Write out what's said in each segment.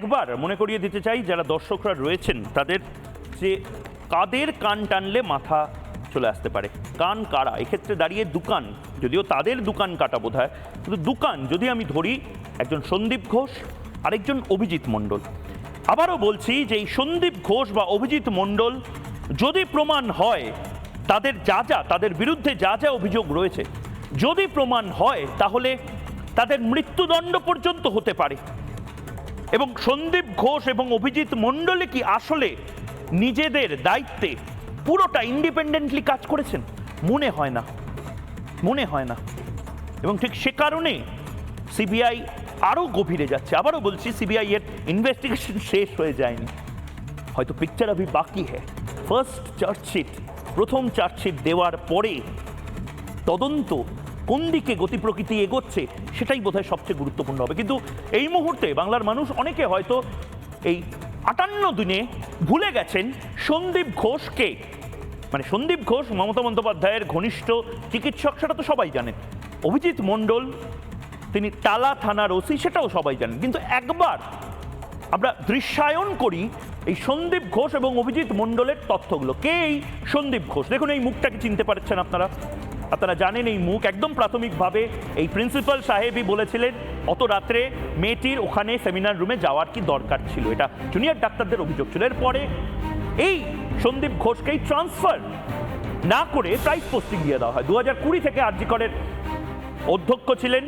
একবার মনে করিয়ে দিতে চাই যারা দর্শকরা রয়েছেন তাদের, যে কাদের কান টানলে মাথা চলে আসতে পারে। কান কারা এক্ষেত্রে দাঁড়িয়ে দোকান, যদিও তাদের দোকান কাটা বোধ হয়, কিন্তু দোকান যদি আমি ধরি, একজন সন্দীপ ঘোষ, আরেকজন অভিজিৎ মণ্ডল। আবারও বলছি যে এই সন্দীপ ঘোষ বা অভিজিৎ মণ্ডল যদি প্রমাণ হয় তাদের বিরুদ্ধে যা যা অভিযোগ রয়েছে, যদি প্রমাণ হয় তাহলে তাদের মৃত্যুদণ্ড পর্যন্ত হতে পারে। এবং সন্দীপ ঘোষ এবং অভিজিৎ মণ্ডলে কি আসলে নিজেদের দায়িত্বে পুরোটা ইন্ডিপেন্ডেন্টলি কাজ করেছেন? মনে হয় না। এবং ঠিক সে কারণে সিবিআই আরও গভীরে যাচ্ছে। আবারও বলছি, সিবিআই এর ইনভেস্টিগেশন শেষ হয়ে যায়নি, হয়তো পিকচার আভি বাকি হ্যায়। ফার্স্ট চার্জশিট, প্রথম চার্জশিট দেওয়ার পরে তদন্ত কোন দিকে গতি প্রকৃতি এগোচ্ছে সেটাই বোধহয় সবচেয়ে গুরুত্বপূর্ণ হবে। কিন্তু এই মুহূর্তে বাংলার মানুষ অনেকে হয়তো এই 58 দিনে ভুলে গেছেন সন্দীপ ঘোষকে। মানে সন্দীপ ঘোষ মমতা বন্দ্যোপাধ্যায়ের ঘনিষ্ঠ চিকিৎসক, সেটা তো সবাই জানেন। অভিজিৎ মণ্ডল তিনি টালা থানার ওসি, সেটাও সবাই জানেন। কিন্তু একবার আমরা দৃশ্যায়ন করি এই সন্দীপ ঘোষ এবং অভিজিৎ মণ্ডলের তথ্যগুলো। কে এই সন্দীপ ঘোষ? দেখুন, এই মুখটাকে চিনতে পারছেন আপনারা জানেন এই মুখ। একদম প্রাথমিকভাবে এই প্রিন্সিপাল সাহেবই বলেছিলেন অত রাত্রে মেয়েটির ওখানে সেমিনার রুমে যাওয়ার কি দরকার ছিল, এটা জুনিয়র ডাক্তারদের অভিযোগ ছিল। এরপরে এই সন্দীপ ঘোষকেই ট্রান্সফার না করে প্রাইস পোস্টিং দিয়ে দেওয়া হয়। 2020 থেকে আরজি করের অধ্যক্ষ ছিলেন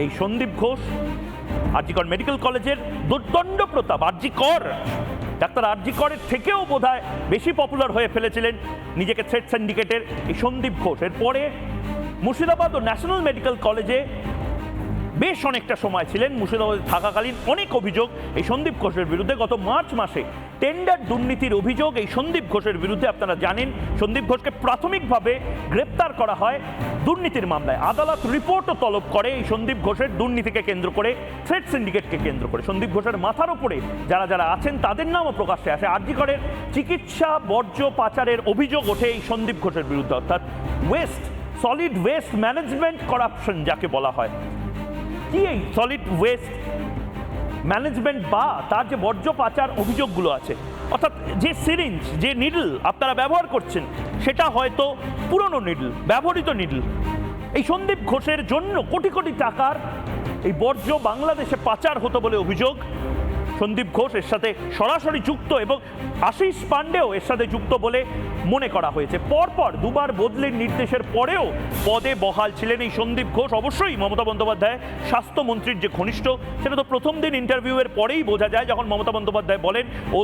এই সন্দীপ ঘোষ। আরজি কর মেডিকেল কলেজের দুর্দণ্ড প্রতাপ, ডাক্তার আরজি করের থেকেও বোধহয় বেশি পপুলার হয়ে ফেলেছিলেন নিজেকে থ্রেড সিন্ডিকেটের এই সন্দীপ ঘোষ। এরপরে মুর্শিদাবাদ ও ন্যাশনাল মেডিকেল কলেজে বেশ অনেকটা সময় ছিলেন। মুর্শিদাবাদে থাকাকালীন অনেক অভিযোগ এই সন্দীপ ঘোষের বিরুদ্ধে। গত মার্চ মাসে টেন্ডার দুর্নীতির অভিযোগ এই সন্দীপ ঘোষের বিরুদ্ধে। আপনারা জানেন সন্দীপ ঘোষকে প্রাথমিকভাবে গ্রেপ্তার করা হয় দুর্নীতির মামলায়। আদালত রিপোর্টও তলব করে এই সন্দীপ ঘোষের দুর্নীতিকে কেন্দ্র করে, থ্রেড সিন্ডিকেটকে কেন্দ্র করে। সন্দীপ ঘোষের মাথার ওপরে যারা আছেন তাদের নামও প্রকাশ্যে আসে। আরজি করের চিকিৎসা বর্জ্য পাচারের অভিযোগ ওঠে এই সন্দীপ ঘোষের বিরুদ্ধে, অর্থাৎ সলিড ওয়েস্ট ম্যানেজমেন্ট করাপশন যাকে বলা হয়। কি এই সলিড ওয়েস্ট ম্যানেজমেন্ট বা তার যে বর্জ্য পাচার অভিযোগগুলো আছে, অর্থাৎ যে সিরিঞ্জ, যে নিডল আপনারা ব্যবহার করছেন সেটা হয়তো পুরনো নিডল, ব্যবহৃত নিডল। এই সন্দীপ ঘোষের জন্য কোটি কোটি টাকার এই বর্জ্য বাংলাদেশে পাচার হতো বলে অভিযোগ। সন্দীপ ঘোষ এর সাথে সরাসরি যুক্ত এবং আশিস পাণ্ডেও এর সাথে যুক্ত বলে মনে করা হয়েছে। পরপর দুবার বদলির নির্দেশের পরেও পদে বহাল ছিলেন এই সন্দীপ ঘোষ। অবশ্যই মমতা বন্দ্যোপাধ্যায় স্বাস্থ্যমন্ত্রীর যে ঘনিষ্ঠ, সেটা তো প্রথম দিন ইন্টারভিউয়ের পরেই বোঝা যায়, যখন মমতা বন্দ্যোপাধ্যায় বলেন ও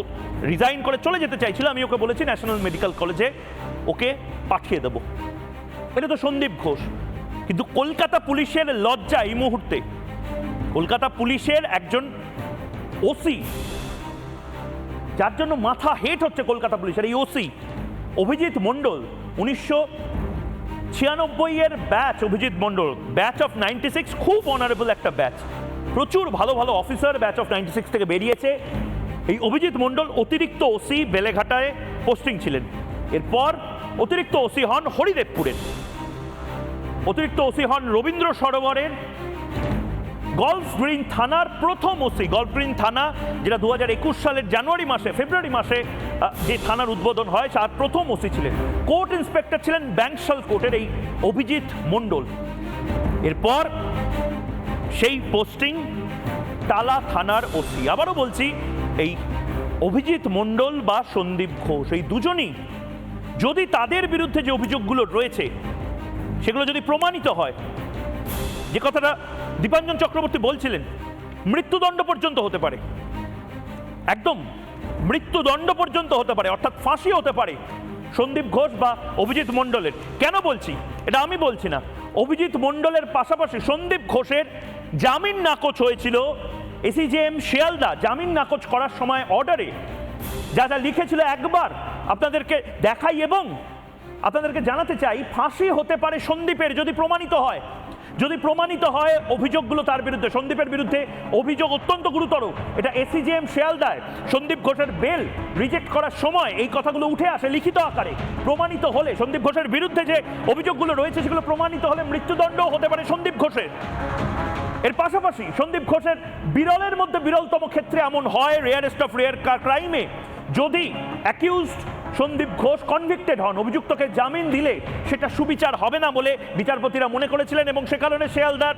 রিজাইন করে চলে যেতে চাইছিল, আমি ওকে বলেছি ন্যাশনাল মেডিকেল কলেজে ওকে পাঠিয়ে দেবো। এটা তো সন্দীপ ঘোষ। কিন্তু কলকাতা পুলিশের লজ্জা এই মুহূর্তে, কলকাতা পুলিশের একজন ওসি, যার জন্য মাথা হেট হচ্ছে কলকাতা পুলিশের, এই ওসি অভিজিৎ মণ্ডল, 1996 এর batch. Abhijit Mondal batch of 96, খুব অনারেবল একটা ব্যাচ, প্রচুর ভালো ভালো অফিসার ব্যাচ অফ 96 থেকে বেরিয়েছে। এই অভিজিৎ মণ্ডল অতিরিক্ত ওসি বেলেঘাটায় পোস্টিং ছিলেন। এরপর অতিরিক্ত ওসি হন হরিদেবপুরের, অতিরিক্ত ওসি হন রবীন্দ্র সরোবরের। গলফ গ্রিন থানার প্রথম ওসি, গলফ গ্রিন থানা যেটা 2021 সালের ফেব্রুয়ারি মাসে যে থানার উদ্বোধন হয়, তার প্রথম ওসি ছিলেন। কোর্ট ইন্সপেক্টর ছিলেন ব্যাংকশাল কোর্টের এই অভিজিৎ মণ্ডল। এরপর সেই পোস্টিং টালা থানার ওসি। আবারও বলছি, এই অভিজিৎ মণ্ডল বা সন্দীপ ঘোষ, এই দুজনই যদি তাদের বিরুদ্ধে যে অভিযোগগুলো রয়েছে সেগুলো যদি প্রমাণিত হয়, যে কথাটা দীপাঞ্জন চক্রবর্তী বলছিলেন, মৃত্যুদণ্ড পর্যন্ত হতে পারে, একদম মৃত্যুদণ্ড পর্যন্ত হতে পারে, অর্থাৎ ফাঁসি হতে পারে সন্দীপ ঘোষ বা অভিজিৎ মণ্ডলের। কেন বলছি এটা? আমি বলছি না, অভিজিৎ মণ্ডলের পাশাপাশি সন্দীপ ঘোষের জামিন নাকচ হয়েছিল। এসিজেএম শিয়ালদা জামিন নাকচ করার সময় অর্ডারে যা লিখেছিল একবার আপনাদেরকে দেখাই এবং আপনাদেরকে জানাতে চাই, ফাঁসি হতে পারে সন্দীপের যদি প্রমাণিত হয়। যদি প্রমাণিত হয় অভিযোগগুলো তার বিরুদ্ধে, সন্দীপের বিরুদ্ধে অভিযোগ অত্যন্ত গুরুতর। এটা এসিজেএম শিয়ালদায় সন্দীপ ঘোষের বেল রিজেক্ট করার সময় এই কথাগুলো উঠে আসে লিখিত আকারে। প্রমাণিত হলে সন্দীপ ঘোষের বিরুদ্ধে যে অভিযোগগুলো রয়েছে সেগুলো প্রমাণিত হলে মৃত্যুদণ্ড হতে পারে সন্দীপ ঘোষের। এর পাশাপাশি সন্দীপ ঘোষের বিরলের মধ্যে বিরলতম ক্ষেত্রে এমন হয়, রেয়ারেস্ট অফ রেয়ার ক্রাইমে, যদি অ্যাকিউজড সন্দীপ ঘোষ কনভিক্টেড হন, অভিযুক্তকে জামিন দিলে সেটা সুবিচার হবে না বলে বিচারপতিরা মনে করেছিলেন, এবং সে কারণে শিয়ালদার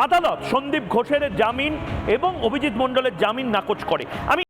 আদালত সন্দীপ ঘোষের জামিন এবং অভিজিৎ মণ্ডলের জামিন নাকচ করে। আমি